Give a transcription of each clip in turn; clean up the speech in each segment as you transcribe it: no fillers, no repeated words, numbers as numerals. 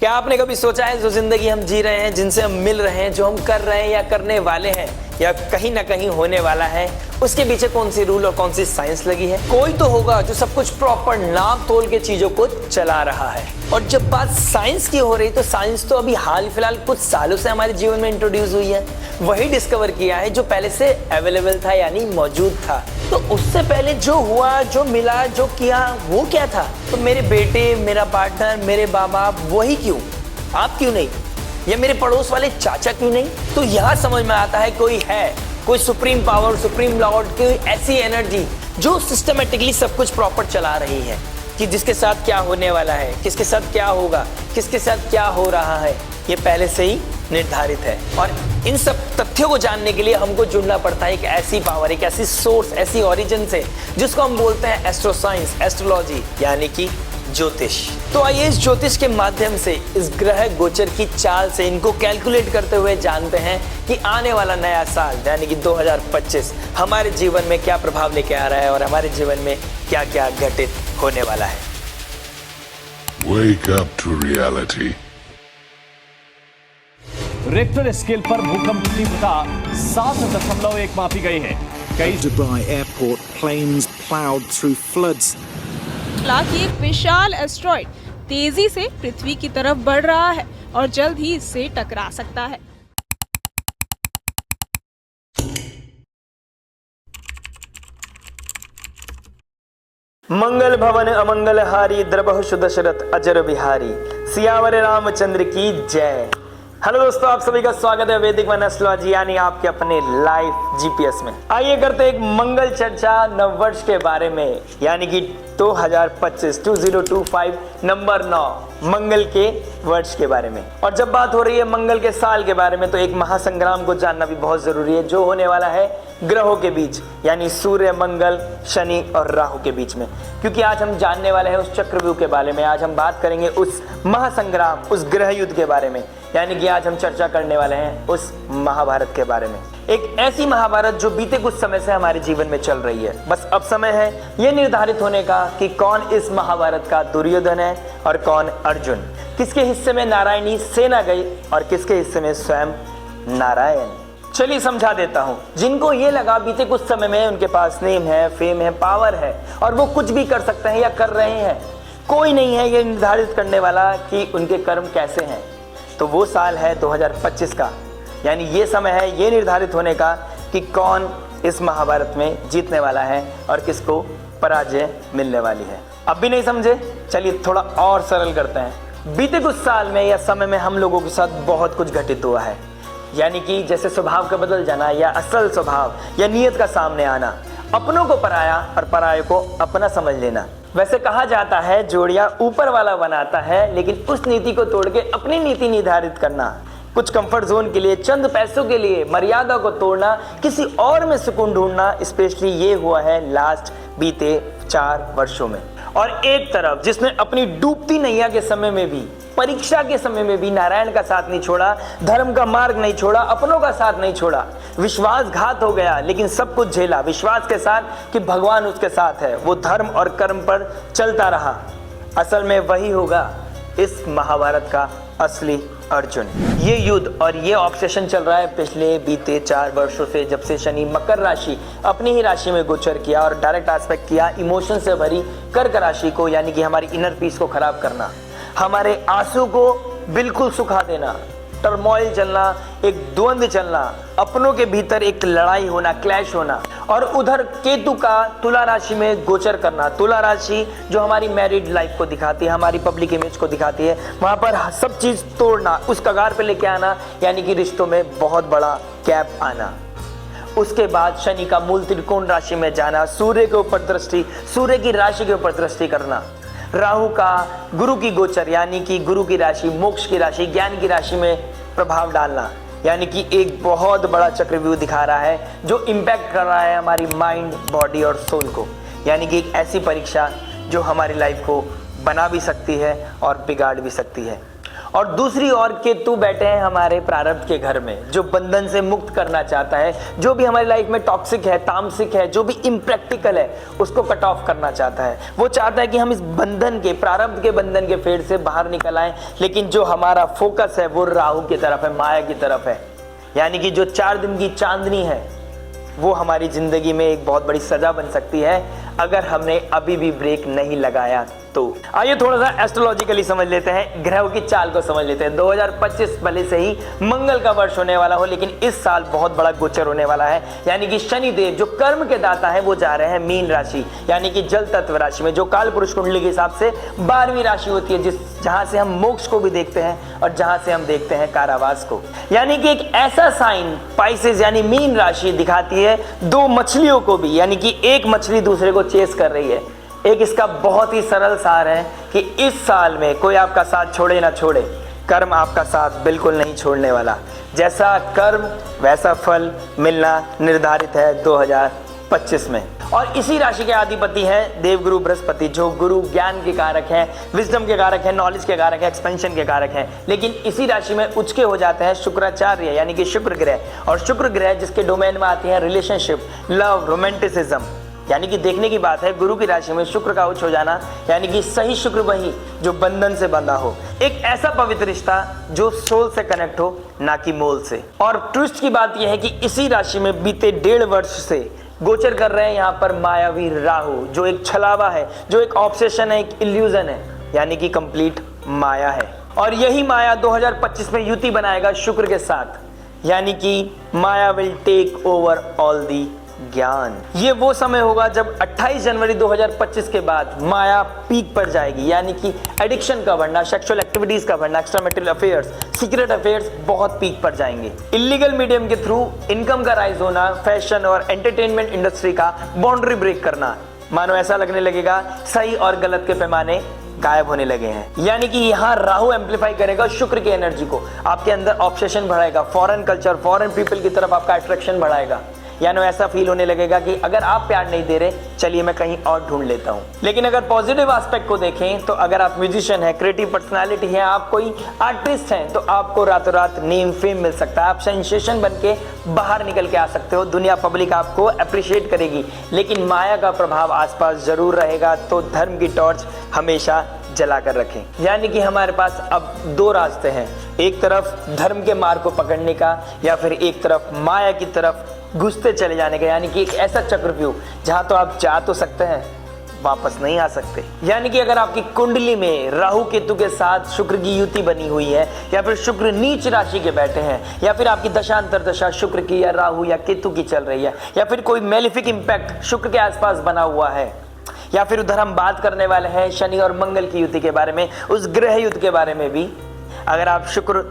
क्या आपने कभी सोचा है जो जिंदगी हम जी रहे हैं, जिनसे हम मिल रहे हैं, जो हम कर रहे हैं या करने वाले हैं या कहीं ना कहीं होने वाला है, उसके पीछे कौन सी रूल और कौन सी साइंस लगी है? कोई तो होगा जो सब कुछ प्रॉपर नाप तोल के चीजों को चला रहा है। और जब बात साइंस की हो रही तो साइंस तो अभी हाल फिलहाल कुछ सालों से हमारे जीवन में इंट्रोड्यूस हुई है। वही डिस्कवर किया है जो पहले से अवेलेबल था, यानी मौजूद था। तो उससे पहले जो हुआ, जो मिला, जो किया, वो क्या था? तो मेरे बेटे, मेरा पार्टनर, मेरे माँ बाप, वही क्यों? आप क्यों नहीं? या मेरे पड़ोस वाले चाचा क्यों नहीं? तो यहाँ समझ में आता है कोई है, कोई सुप्रीम पावर, सुप्रीम लॉर्ड, कोई ऐसी एनर्जी जो सिस्टमेटिकली सब कुछ प्रॉपर चला रही है कि जिसके साथ क्या होने वाला है, किसके साथ क्या होगा, किसके साथ क्या हो रहा है, ये पहले से ही निर्धारित है। और इन सब तथ्यों को जानने के लिए हमको जुड़ना पड़ता है एक ऐसी पावर, एक ऐसी सोर्स, ऐसी ओरिजिन से जिसको हम बोलते हैं एस्ट्रो साइंस, एस्ट्रोलॉजी, यानी कि ज्योतिष। तो आइए इस ज्योतिष के माध्यम से, इस ग्रह गोचर की चाल से इनको कैलकुलेट करते हुए जानते हैं कि आने वाला नया साल यानी कि 2025 हमारे जीवन में क्या प्रभाव लेके आ रहा है और हमारे जीवन में क्या क्या घटित होने वाला है। Wake up to reality. Richter scale पर भूकंप की तीव्रता 7.1 मापी गई है। कई Dubai airport planes plowed through floods. कि एक विशाल एस्ट्रॉइड तेजी से पृथ्वी की तरफ बढ़ रहा है और जल्द ही इससे टकरा सकता है। मंगल भवन अमंगल हारी द्रबहुषु दशरथ अजर बिहारी, सियावर रामचंद्र की जय। हेलो दोस्तों, आप सभी का स्वागत है वैदिक वन एस्ट्रोलॉजी यानी आपके अपने लाइव जीपीएस में। आइए करते एक मंगल चर्चा नववर्ष के बारे में, यानी कि 2025 नंबर 9 मंगल के वर्ष के बारे में। और जब बात हो रही है मंगल के साल के बारे में तो एक महासंग्राम को जानना भी बहुत जरूरी है जो होने वाला है ग्रहों के बीच, यानी सूर्य, मंगल, शनि और राहु के बीच में। क्योंकि आज हम जानने वाले हैं उस चक्रव्यूह के बारे में, आज हम बात करेंगे उस महासंग्राम, उस ग्रह युद्ध के बारे में, यानी कि आज हम चर्चा करने वाले हैं उस महाभारत के बारे में। एक ऐसी महाभारत जो बीते कुछ समय से हमारे जीवन में चल रही है। बस अब समय है ये निर्धारित होने का कि कौन इस महाभारत का दुर्योधन है और कौन अर्जुन, किसके हिस्से में नारायणी सेना गई और किसके हिस्से में स्वयं नारायण। चलिए समझा देता हूँ। जिनको ये लगा बीते कुछ समय में उनके पास नेम है, फेम है, पावर है और वो कुछ भी कर सकते हैं या कर रहे हैं, कोई नहीं है ये निर्धारित करने वाला कि उनके कर्म कैसे हैं, तो वो साल है 2025 का। यानी ये समय है ये निर्धारित होने का कि कौन इस महाभारत में जीतने वाला है और किसको पराजय मिलने वाली है। अब भी नहीं समझे? चलिए थोड़ा और सरल करते हैं। बीते कुछ साल में या समय में हम लोगों के साथ बहुत कुछ घटित हुआ है, यानी कि जैसे स्वभाव का बदल जाना या असल स्वभाव या नियत का सामने आना, अपनों को पराया और पराये को अपना समझ लेना। वैसे कहा जाता है जोड़ियां ऊपर वाला बनाता है, लेकिन उस नीति को तोड़ के अपनी नीति निर्धारित करना, कुछ कंफर्ट जोन के लिए, चंद पैसों के लिए मर्यादा को तोड़ना, किसी और में सुकून ढूंढना, स्पेशली ये हुआ है लास्ट बीते 4 वर्षों में। और एक तरफ जिसने अपनी डूबती नैया के समय में भी, परीक्षा के समय में भी नारायण का साथ नहीं छोड़ा, धर्म का मार्ग नहीं छोड़ा, अपनों का साथ नहीं छोड़ा, विश्वासघात हो गया लेकिन सब कुछ झेला विश्वास के साथ कि भगवान उसके साथ है, वो धर्म और कर्म पर चलता रहा। असल में वही होगा इस महाभारत का असली अर्जुन। ये युद्ध और ये ऑब्सेशन चल रहा है पिछले बीते 4 वर्षों से, जब से शनि मकर राशि अपनी ही राशि में गोचर किया और डायरेक्ट एस्पेक्ट किया इमोशन से भरी कर्क राशि को, यानी कि हमारी इनर पीस को खराब करना, हमारे आंसू को बिल्कुल सुखा देना, टर्मोइल चलना, एक द्वंद्व चलना, अपनों के भीतर एक लड़ाई होना, क्लैश होना। और उधर केतु का तुला राशि में गोचर करना। तुला राशि जो हमारी मैरिड लाइफ को दिखाती है, हमारी पब्लिक इमेज को दिखाती है, वहां पर सब चीज तोड़ना, उस कगार पे लेके आना, यानी कि रिश्तों में बहुत बड़ा गैप आना। उसके बाद शनि का मूल त्रिकोण राशि में जाना, सूर्य के ऊपर दृष्टि, सूर्य की राशि के ऊपर दृष्टि करना, राहु का गुरु की गोचर, यानी कि गुरु की राशि, मोक्ष की राशि, ज्ञान की राशि में प्रभाव डालना, यानी कि एक बहुत बड़ा चक्रव्यूह दिखा रहा है जो इम्पैक्ट कर रहा है हमारी माइंड, बॉडी और सोल को, यानी कि एक ऐसी परीक्षा जो हमारी लाइफ को बना भी सकती है और बिगाड़ भी सकती है। और दूसरी ओर केतु बैठे हैं हमारे प्रारब्ध के घर में, जो बंधन से मुक्त करना चाहता है, जो भी हमारी लाइफ में टॉक्सिक है, तामसिक है, जो भी इम्प्रैक्टिकल है, उसको कट ऑफ करना चाहता है। वो चाहता है कि हम इस बंधन के, प्रारब्ध के बंधन के फेर से बाहर निकल आए। लेकिन जो हमारा फोकस है वो राहु की तरफ है, माया की तरफ है। यानी कि जो 4 दिन की चांदनी है वो हमारी जिंदगी में एक बहुत बड़ी सजा बन सकती है अगर हमने अभी भी ब्रेक नहीं लगाया तो। आइए थोड़ा सा एस्ट्रोलॉजिकली समझ लेते हैं, ग्रहों की चाल को समझ लेते हैं। 2025 भले से ही मंगल का वर्ष होने वाला हो, लेकिन इस साल बहुत बड़ा गोचर होने वाला है। यानी कि शनिदेव जो कर्म के दाता है वो जा रहे हैं मीन राशि, यानी कि जल तत्व राशि में, जो काल पुरुष कुंडली के हिसाब से 12वीं राशि होती है, जहां से हम मोक्ष को भी देखते हैं और जहां से हम देखते हैं कारावास को। यानी कि एक ऐसा साइन पाइसेस यानी मीन राशि दिखाती है 2 मछलियों को भी, यानी कि एक मछली दूसरे को चेस कर रही है। एक इसका बहुत ही सरल सार है कि इस साल में कोई आपका साथ छोड़े ना छोड़े, कर्म आपका साथ बिल्कुल नहीं छोड़ने वाला। जैसा कर्म वैसा फल मिलना निर्धारित है 2025 में। और इसी राशि के अधिपति हैं देवगुरु बृहस्पति, जो गुरु ज्ञान के कारक हैं, विजडम के कारक हैं, नॉलेज के कारक हैं, एक्सपेंशन के कारक हैं। लेकिन इसी राशि में उच्च के हो जाते हैं शुक्राचार्य, यानी कि शुक्र ग्रह। और शुक्र ग्रह जिसके डोमेन में आती है रिलेशनशिप, लव, रोमांटिसिज्म, यानी कि देखने की बात है गुरु की राशि में शुक्र का उच्च हो जाना, यानी कि सही शुक्र वही जो बंधन से बंधा हो, एक ऐसा पवित्र रिश्ता जो सोल से कनेक्ट हो, ना कि मोल से। और ट्विस्ट की बात यह है कि इसी राशि में बीते 1.5 वर्ष से गोचर कर रहे हैं यहाँ पर मायावी राहु, जो एक छलावा है, जो एक ऑब्सेशन है, एक इल्यूजन है, यानी कि कंप्लीट माया है। और यही माया 2025 में युति बनाएगा शुक्र के साथ, यानी कि maya will take over all the gyan. ये वो समय होगा जब 28 जनवरी 2025 के बाद माया पीक पर जाएगी, यानी कि एडिक्शन का बढ़ना, सेक्सुअल एक्टिविटीज का बढ़ना, extra marital affairs, secret affairs बहुत पीक पर जाएंगे। इलीगल मीडियम के थ्रू इनकम का राइज होना, फैशन और एंटरटेनमेंट इंडस्ट्री का बाउंड्री ब्रेक करना, मानो ऐसा लगने लगेगा सही और गलत के पैमाने गायब होने लगे हैं। यानी कि यहाँ राहु एम्पलीफाई करेगा शुक्र की एनर्जी को, आपके अंदर ऑब्सेशन बढ़ाएगा, फॉरेन कल्चर, फॉरेन पीपल की तरफ आपका अट्रैक्शन बढ़ाएगा। यानी ऐसा फील होने लगेगा कि अगर आप प्यार नहीं दे रहे, चलिए मैं कहीं और ढूंढ लेता हूं। लेकिन अगर पॉजिटिव एस्पेक्ट को देखें तो अगर आप म्यूजिशियन हैं, क्रिएटिव पर्सनालिटी हैं, आप कोई आर्टिस्ट हैं, तो आपको रातों रात नेम फेम मिल सकता है, आप सेंसेशन बन के बाहर निकल के आ सकते हो, दुनिया पब्लिक आपको अप्रिशिएट करेगी। लेकिन माया का प्रभाव आसपास जरूर रहेगा, तो धर्म की टॉर्च हमेशा जलाकर रखें। यानी कि हमारे पास अब 2 रास्ते हैं, एक तरफ धर्म के मार्ग को पकड़ने का, या फिर एक तरफ माया की तरफ घुसते चले जाने का। यानी कि एक ऐसा चक्रव्यूह जहां तो आप जा तो सकते हैं, वापस नहीं आ सकते। यानी कि अगर आपकी कुंडली में राहु केतु के साथ शुक्र की युति बनी हुई है, या फिर शुक्र नीच राशि के बैठे हैं, या फिर आपकी दशांतर दशा शुक्र की या राहु या केतु की चल रही है, या फिर कोई मेलिफिक इंपैक्ट शुक्र के आसपास बना हुआ है, या फिर उधर हम बात करने वाले हैं शनि और मंगल की युति के बारे में, उस ग्रह युद्ध के बारे में भी। अगर आप शुक्र,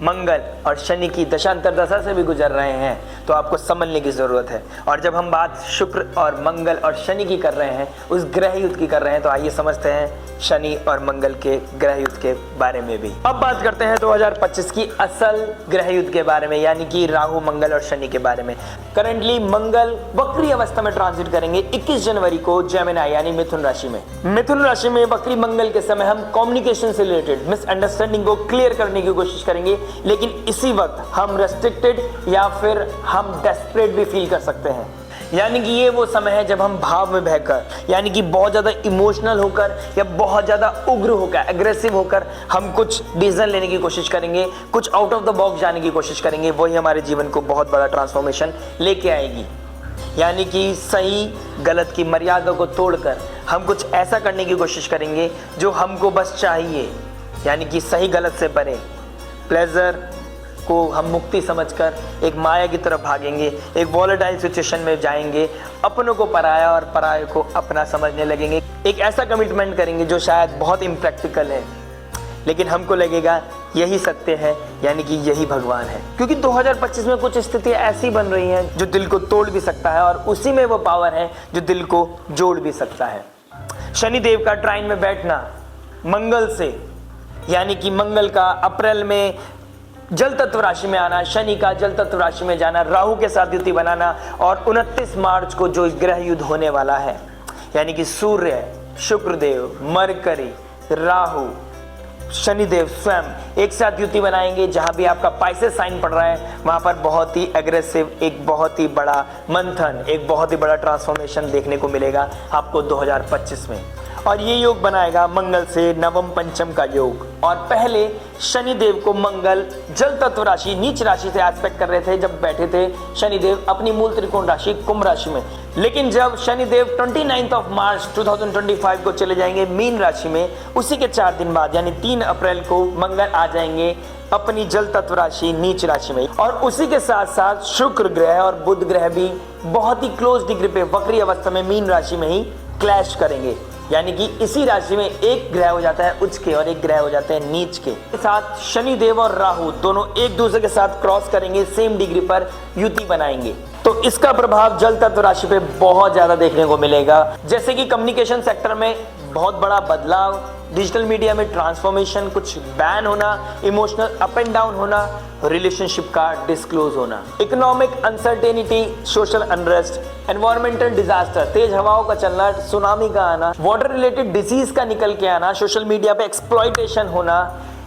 मंगल और शनि की दशांतर दशा से भी गुजर रहे हैं तो आपको समझने की जरूरत है। और जब हम बात शुक्र और मंगल और शनि की कर रहे हैं, उस ग्रह युद्ध की कर रहे हैं, तो आइए समझते हैं शनि और मंगल के ग्रह युद्ध के बारे में भी। अब बात करते हैं 2025 की असल ग्रह युद्ध के बारे में, यानी कि राहु, मंगल और शनि के बारे में। करंटली मंगल वक्री अवस्था में ट्रांजिट करेंगे 21 जनवरी को जेमिनी यानी मिथुन राशि में। मिथुन राशि में वक्री मंगल के समय हम कम्युनिकेशन से रिलेटेड मिसअंडरस्टैंडिंग को क्लियर करने की कोशिश करेंगे, लेकिन इसी वक्त हम रेस्ट्रिक्टेड या फिर हम डेस्परेट भी फील कर सकते हैं। यानी कि ये वो समय है जब हम भाव में बहकर, यानी कि बहुत ज़्यादा इमोशनल होकर या बहुत ज़्यादा उग्र होकर, एग्रेसिव होकर हम कुछ डिसीजन लेने की कोशिश करेंगे, कुछ आउट ऑफ द बॉक्स जाने की कोशिश करेंगे। वही हमारे जीवन को बहुत बड़ा ट्रांसफॉर्मेशन लेके आएगी। यानी कि सही गलत की मर्यादा को तोड़कर हम कुछ ऐसा करने की कोशिश करेंगे जो हमको बस चाहिए, यानी कि सही गलत से परे प्लेजर को हम मुक्ति समझकर एक माया की तरफ भागेंगे, एक वॉलेटाइल सिचुएशन में जाएंगे, अपनों को पराया और पराये को अपना समझने लगेंगे। एक ऐसा कमिटमेंट करेंगे जो शायद बहुत इम्प्रैक्टिकल है, लेकिन हमको लगेगा यही सत्य है, यानी कि यही भगवान है। क्योंकि 2025 में कुछ स्थितियां ऐसी बन रही हैं जो दिल को तोड़ भी सकता है, और उसी में वो पावर है जो दिल को जोड़ भी सकता है। शनिदेव का ट्राइन में बैठना मंगल से, यानी कि मंगल का अप्रैल में जल तत्व राशि में आना, शनि का जल तत्व राशि में जाना, राहु के साथ युति बनाना, और 29 मार्च को जो ग्रह युद्ध होने वाला है, यानी कि सूर्य, शुक्रदेव, मरकरी, राहु शनिदेव स्वयं एक साथ युति बनाएंगे। जहां भी आपका पाइसेस साइन पड़ रहा है वहां पर बहुत ही एग्रेसिव, एक बहुत ही बड़ा मंथन, एक बहुत ही बड़ा ट्रांसफॉर्मेशन देखने को मिलेगा आपको 2025 में। और ये योग बनाएगा मंगल से नवम पंचम का योग। और पहले शनिदेव को मंगल जल तत्व राशि नीच राशि से एस्पेक्ट कर रहे थे जब बैठे थे शनिदेव अपनी मूल त्रिकोण राशि कुंभ राशि में। लेकिन जब शनिदेव 29 मार्च 2025 को चले जाएंगे मीन राशि में, उसी के 4 दिन बाद यानी 3 अप्रैल को मंगल आ जाएंगे अपनी जल तत्व राशि नीच राशि में। और उसी के साथ साथ शुक्र ग्रह और बुध ग्रह भी बहुत ही क्लोज डिग्री पे वक्री अवस्था में मीन राशि में ही क्लैश करेंगे। यानी कि इसी राशि में एक ग्रह हो जाता है उच्च के और एक ग्रह हो जाते हैं नीच के। साथ शनिदेव और राहु दोनों एक दूसरे के साथ क्रॉस करेंगे, सेम डिग्री पर युति बनाएंगे। तो इसका प्रभाव जल तत्व राशि पे बहुत ज्यादा देखने को मिलेगा। जैसे कि कम्युनिकेशन सेक्टर में बहुत बड़ा बदलाव, डिजिटल मीडिया में ट्रांसफॉर्मेशन, कुछ बैन होना, इमोशनल अप एंड डाउन होना, रिलेशनशिप का डिस्क्लोज होना, economic uncertainty, social unrest, environmental disaster, तेज हवाओं का चलना, सुनामी का आना, वाटर रिलेटेड डिजीज का निकल के आना, सोशल मीडिया पे एक्सप्लॉइटेशन होना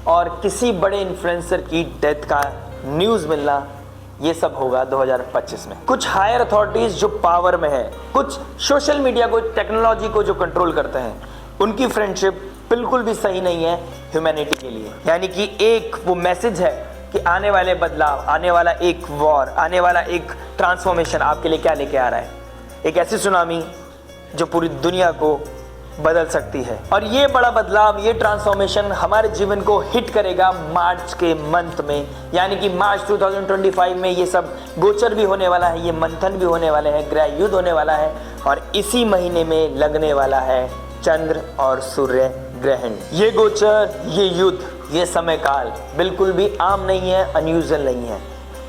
और किसी बड़े इन्फ्लुएंसर की डेथ का न्यूज मिलना, ये सब होगा 2025 में। कुछ हायर अथॉरिटीज जो पावर में है, कुछ सोशल मीडिया को, टेक्नोलॉजी को जो कंट्रोल करते हैं, उनकी फ्रेंडशिप बिल्कुल भी सही नहीं है ह्यूमैनिटी के लिए। यानी कि एक वो मैसेज है कि आने वाले बदलाव, आने वाला एक वॉर, आने वाला एक ट्रांसफॉर्मेशन आपके लिए क्या लेके आ रहा है, एक ऐसी सुनामी जो पूरी दुनिया को बदल सकती है। और ये बड़ा बदलाव, ये ट्रांसफॉर्मेशन हमारे जीवन को हिट करेगा मार्च के मंथ में। यानी कि मार्च 2025 में ये सब गोचर भी होने वाला है, ये मंथन भी होने वाले हैं, ग्रह युद्ध होने वाला है। और इसी महीने में लगने वाला है चंद्र और सूर्य ग्रहण। ये गोचर, ये युद्ध, ये समय काल बिल्कुल भी आम नहीं है, अनयूजुअल नहीं है।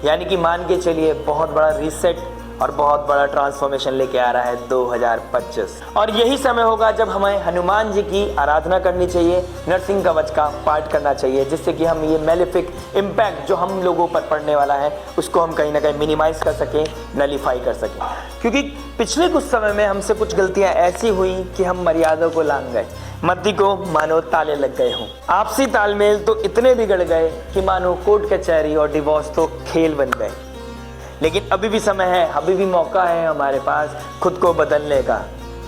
यानी कि मान के चलिए बहुत बड़ा रीसेट और बहुत बड़ा ट्रांसफॉर्मेशन लेके आ रहा है 2025। और यही समय होगा जब हमें हनुमान जी की आराधना करनी चाहिए, नरसिंह कवच का पाठ करना चाहिए, जिससे कि हम ये मेलेफिक इम्पैक्ट जो हम लोगों पर पड़ने वाला है उसको हम कहीं ना कहीं मिनिमाइज कर सकें, नलीफाई कर सकें। क्योंकि पिछले कुछ समय में हमसे कुछ गलतियां ऐसी हुई कि हम मर्यादा को लांघ गए, मद्दी को मानो ताले लग गए हों, आपसी तालमेल तो इतने बिगड़ गए कि मानो कोर्ट कचहरी और डिवोर्स तो खेल बन गए। लेकिन अभी भी समय है, अभी भी मौका है हमारे पास खुद को बदलने का,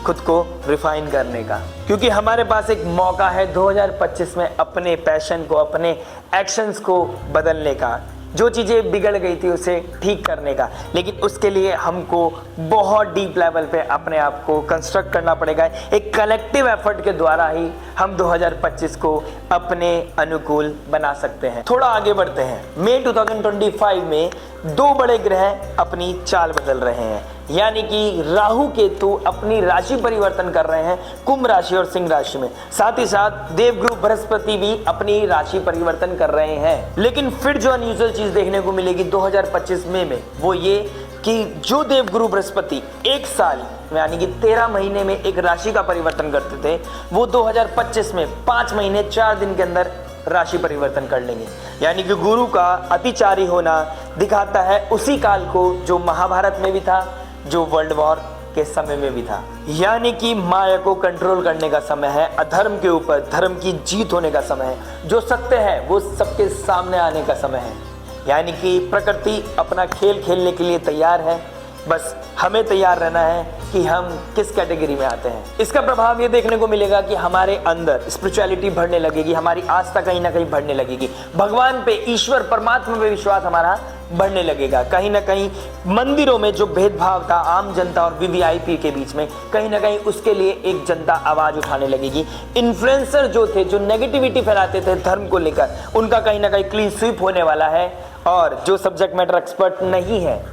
खुद को रिफाइन करने का। क्योंकि हमारे पास एक मौका है 2025 में अपने पैशन को, अपने एक्शंस को बदलने का, जो चीज़ें बिगड़ गई थी उसे ठीक करने का। लेकिन उसके लिए हमको बहुत डीप लेवल पे अपने आप को कंस्ट्रक्ट करना पड़ेगा। एक कलेक्टिव एफर्ट के द्वारा ही हम 2025 को अपने अनुकूल बना सकते हैं। थोड़ा आगे बढ़ते हैं। मई 2025 में 2 बड़े ग्रह अपनी चाल बदल रहे हैं। यानी कि राहु केतु अपनी राशि परिवर्तन कर रहे हैं कुंभ राशि और सिंह राशि में। साथ ही साथ देवगुरु बृहस्पति भी अपनी राशि परिवर्तन कर रहे हैं। लेकिन फिर जो अनयूजुअल चीज देखने को मिलेगी 2025 में वो ये कि जो देवगुरु बृहस्पति एक साल यानी कि 13 महीने में एक राशि का परिवर्तन करते थे, वो 2025 में 5 महीने 4 दिन के अंदर राशि परिवर्तन कर लेंगे। यानी कि गुरु का अतिचारी होना दिखाता है उसी काल को जो महाभारत में भी था, जो वर्ल्ड वॉर के समय में भी था। यानी कि माया को कंट्रोल करने का समय है, अधर्म के ऊपर धर्म की जीत होने का समय है, जो सत्य है वो सबके सामने आने का समय है। यानी कि प्रकृति अपना खेल खेलने के लिए तैयार है, बस हमें तैयार रहना है कि हम किस कैटेगरी में आते हैं। इसका प्रभाव ये देखने को मिलेगा कि हमारे अंदर स्पिरिचुअलिटी बढ़ने लगेगी, हमारी आस्था कहीं ना कहीं बढ़ने लगेगी, भगवान पे, ईश्वर परमात्मा पे विश्वास हमारा बढ़ने लगेगा। कहीं ना कहीं मंदिरों में जो भेदभाव था आम जनता और वीवीआईपी के बीच में, कहीं ना कहीं उसके लिए एक जनता आवाज उठाने लगेगी। इन्फ्लुएंसर जो थे, जो नेगेटिविटी फैलाते थे धर्म को लेकर, उनका कहीं ना कहीं क्लीन स्वीप होने वाला है। और जो सब्जेक्ट मैटर एक्सपर्ट नहीं है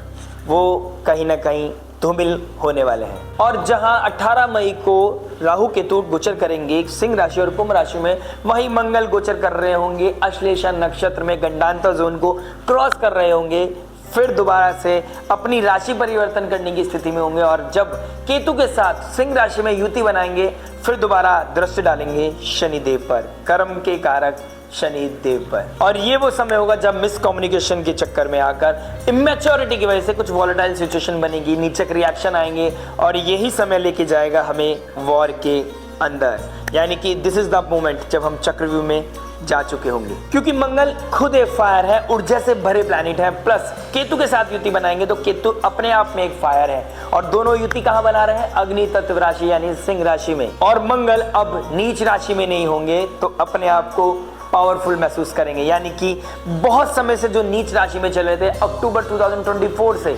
वो कहीं ना कहीं धूमिल होने वाले हैं। और जहां 18 मई को राहु केतु गोचर करेंगे सिंह राशि और कुंभ राशि में, वहीं मंगल गोचर कर रहे होंगे अश्लेषा नक्षत्र में, गंडांतर जोन को क्रॉस कर रहे होंगे, फिर दोबारा से अपनी राशि परिवर्तन करने की स्थिति में होंगे। और जब केतु के साथ सिंह राशि में युति बनाएंगे, फिर दोबारा दृष्टि डालेंगे शनिदेव पर, कर्म के कारक शनि देव पर। और ये वो समय होगा जब मिस कम्युनिकेशन के चक्कर में आकर, इमेच्योरिटी की वजह से कुछ वॉलेटाइल सिचुएशन बनेगी, नीचक रिएक्शन आएंगे और यही समय लेके जाएगा हमें वॉर के अंदर। यानी कि दिस इज द मोमेंट जब हम चक्रव्यूह में जा चुके होंगे, क्योंकि मंगल खुद एक फायर है, ऊर्जा से भरे प्लैनेट है। प्लस केतु के साथ युति बनाएंगे तो केतु अपने आप में एक फायर है, और दोनों युति कहां बना रहे हैं? अग्नि तत्व राशि यानी सिंह राशि में। और मंगल अब नीच राशि में नहीं होंगे तो अपने आप को पावरफुल महसूस करेंगे, यानी कि बहुत समय से जो नीच राशि में चल रहे थे, अक्टूबर 2024 से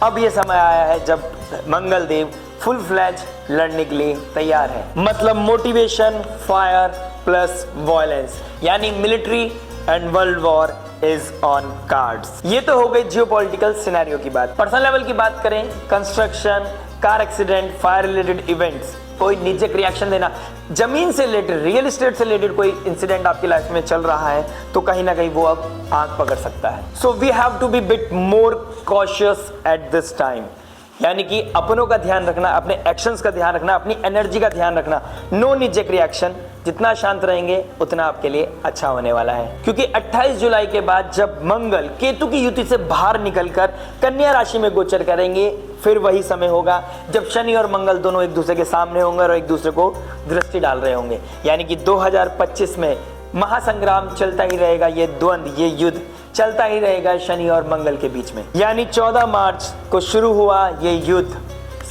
अब ये समय आया है जब मंगल देव फुल फ्लैज लड़ने के लिए तैयार है। मतलब मोटिवेशन, फायर प्लस वायलेंस, यानी military and world war is on cards. ये तो हो गई जियोपॉलिटिकल सिनेरियो की बात। पर्सनल लेवल की बात करें, construction, car accident, fire related events, कोई निजक रिएक्शन देना, जमीन से रिलेटेड, रियल एस्टेट से रिलेटेड कोई इंसिडेंट आपकी लाइफ में चल रहा है तो कहीं ना कहीं वो अब आंख पकड़ सकता है। So we have to be bit more cautious at this time, यानी कि अपनों का ध्यान रखना, अपने एक्शंस का ध्यान रखना, अपनी एनर्जी का ध्यान रखना। नो निजक रिएक्शन, जितना शांत रहेंगे उतना आपके लिए अच्छा होने वाला है, क्योंकि 28 जुलाई के बाद जब मंगल केतु की युति से बाहर निकलकर कन्या राशि में गोचर करेंगे, फिर वही समय होगा जब शनि और मंगल दोनों एक दूसरे के सामने होंगे और एक दूसरे को दृष्टि डाल रहे होंगे। यानी कि 2025 में महासंग्राम चलता ही रहेगा, ये द्वंद्व, ये युद्ध चलता ही रहेगा शनि और मंगल के बीच में। यानी 14 मार्च को शुरू हुआ ये युद्ध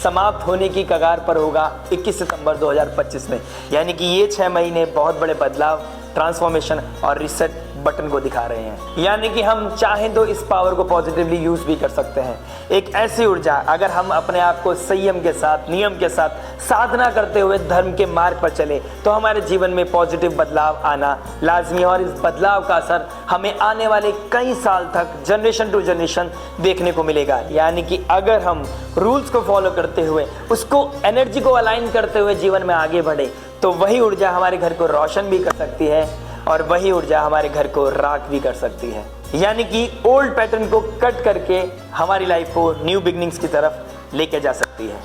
समाप्त होने की कगार पर होगा 21 सितंबर 2025 में। यानी कि ये 6 महीने बहुत बड़े बदलाव, ट्रांसफॉर्मेशन और रिसेट बटन को दिखा रहे हैं। यानी कि हम चाहें तो इस पावर को पॉजिटिवली यूज भी कर सकते हैं। एक ऐसी ऊर्जा, अगर हम अपने आप को संयम के साथ, नियम के साथ, साधना करते हुए धर्म के मार्ग पर चले तो हमारे जीवन में पॉजिटिव बदलाव आना लाजमी है, और इस बदलाव का असर हमें आने वाले कई साल तक जनरेशन टू जनरेशन देखने को मिलेगा। यानी कि अगर हम रूल्स को फॉलो करते हुए, उसको एनर्जी को अलाइन करते हुए जीवन में आगे बढ़े तो वही ऊर्जा हमारे घर को रोशन भी कर सकती है और वही ऊर्जा हमारे घर को राख भी कर सकती है। यानी कि ओल्ड पैटर्न को कट करके हमारी लाइफ को न्यू बिगनिंग्स की तरफ लेके जा सकती है।